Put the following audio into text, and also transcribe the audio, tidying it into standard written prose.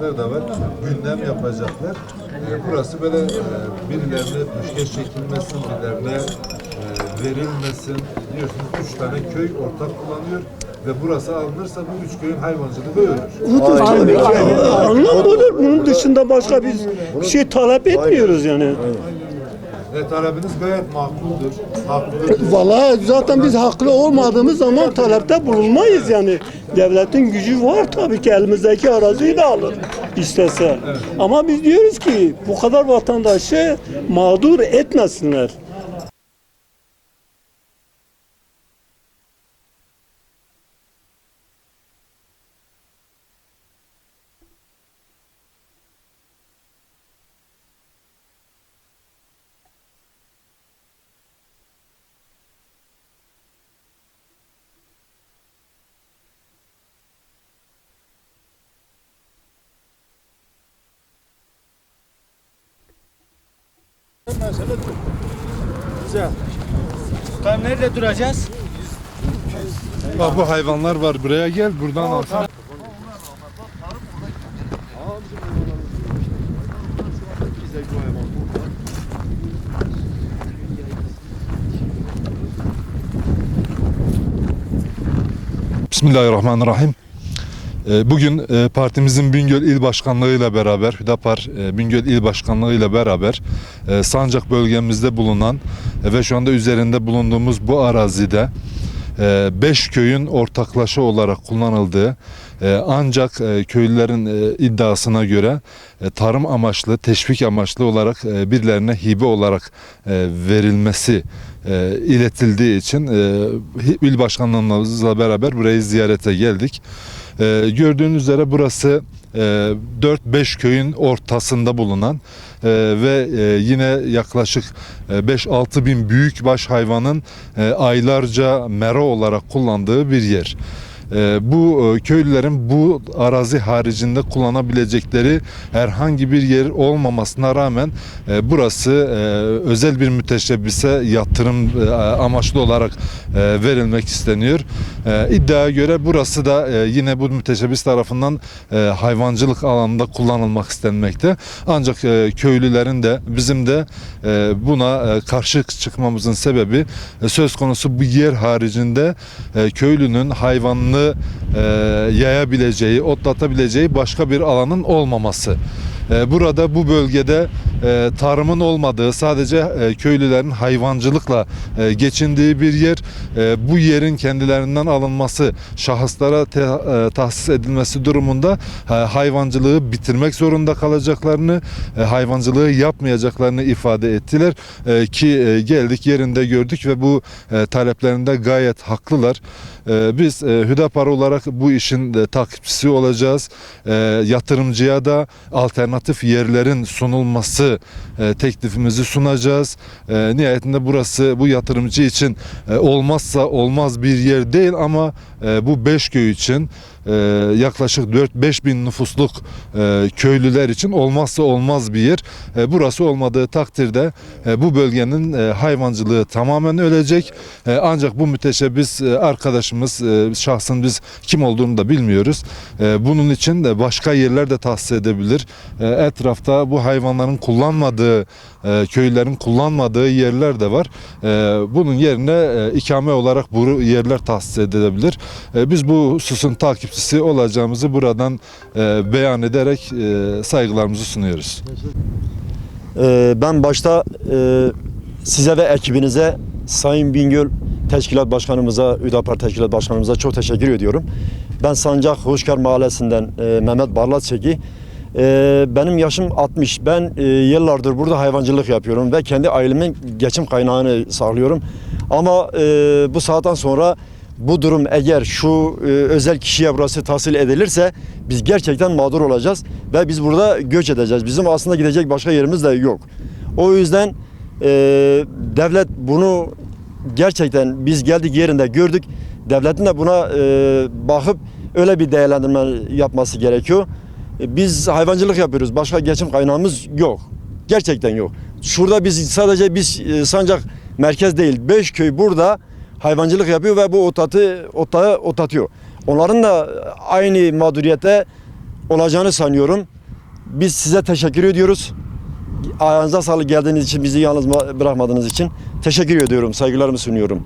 da var. Gündem yapacaklar. Burası böyle birilerine düşkeş çekilmesin, birilerine verilmesin. Biliyorsunuz 3 tane köy ortak kullanıyor ve burası alınırsa bu 3 köyün hayvancılığı ölür. Anlamadır. Bunun dışında başka biz bir şey talep etmiyoruz yani. Talebiniz gayet makuldur. Haklıdır. Vallahi zaten biz haklı olmadığımız zaman talepte bulunmayız yani. Devletin gücü var tabii ki, elimizdeki araziyi de alır istese. Evet. Ama biz diyoruz ki bu kadar vatandaşı mağdur etmesinler. Güzel. Tam nerede duracağız? Bak bu hayvanlar var, buraya gel, buradan alsana. Bismillahirrahmanirrahim. Bugün partimizin Bingöl İl Başkanlığı ile beraber, Hüdapar Bingöl İl Başkanlığı ile beraber Sancak bölgemizde bulunan ve şu anda üzerinde bulunduğumuz bu arazide 5 köyün ortaklaşa olarak kullanıldığı ancak köylülerin iddiasına göre tarım amaçlı, teşvik amaçlı olarak birilerine hibe olarak verilmesi iletildiği için il başkanlığımızla beraber burayı ziyarete geldik. Gördüğünüz üzere burası 4-5 köyün ortasında bulunan ve yine yaklaşık 5-6 bin büyükbaş hayvanın aylarca mera olarak kullandığı bir yer. Bu köylülerin bu arazi haricinde kullanabilecekleri herhangi bir yer olmamasına rağmen burası özel bir müteşebbise yatırım amaçlı olarak verilmek isteniyor. İddiaya göre burası da yine bu müteşebbis tarafından hayvancılık alanında kullanılmak istenmekte. Ancak köylülerin de bizim de buna karşı çıkmamızın sebebi söz konusu bu yer haricinde köylünün hayvanını yayabileceği, otlatabileceği başka bir alanın olmaması. Burada bu bölgede tarımın olmadığı, sadece köylülerin hayvancılıkla geçindiği bir yer. Bu yerin kendilerinden alınması, şahıslara tahsis edilmesi durumunda hayvancılığı bitirmek zorunda kalacaklarını, hayvancılığı yapmayacaklarını ifade ettiler. Ki geldik, yerinde gördük ve bu taleplerinde gayet haklılar. Biz Hüdapar olarak bu işin takipçisi olacağız. Yatırımcıya da alternatif yerlerin sunulması teklifimizi sunacağız. Nihayetinde burası bu yatırımcı için olmazsa olmaz bir yer değil ama bu 5 köy için yaklaşık 4-5 bin nüfusluk köylüler için olmazsa olmaz bir yer. Burası olmadığı takdirde bu bölgenin hayvancılığı tamamen ölecek. Ancak bu müteşebbis arkadaşımız, şahsın biz kim olduğunu da bilmiyoruz. Bunun için de başka yerler de tahsis edebilir. Etrafta bu hayvanların kullanmadığı, köylerin kullanmadığı yerler de var. Bunun yerine ikame olarak bu yerler tahsis edilebilir. Biz bu hususun takipçisi olacağımızı buradan beyan ederek saygılarımızı sunuyoruz. Ben başta size ve ekibinize, Sayın Bingöl Teşkilat Başkanımıza, Hüdapar Teşkilat Başkanımıza çok teşekkür ediyorum. Ben Sancak Hoşkar Mahallesi'nden Mehmet Barlatçeki. Benim yaşım 60. Ben yıllardır burada hayvancılık yapıyorum ve kendi ailemin geçim kaynağını sağlıyorum. Ama bu saatten sonra bu durum eğer şu özel kişiye burası tahsil edilirse biz gerçekten mağdur olacağız ve biz burada göç edeceğiz. Bizim aslında gidecek başka yerimiz de yok. O yüzden devlet bunu gerçekten, biz geldik yerinde gördük. Devletin de buna bakıp öyle bir değerlendirme yapması gerekiyor. Biz hayvancılık yapıyoruz. Başka geçim kaynağımız yok. Gerçekten yok. Şurada biz sadece Sancak merkez değil, 5 köy burada hayvancılık yapıyor ve bu otlatıyor. Onların da aynı mağduriyete olacağını sanıyorum. Biz size teşekkür ediyoruz. Ayağınıza sağlık, geldiğiniz için, bizi yalnız bırakmadığınız için teşekkür ediyorum. Saygılarımı sunuyorum.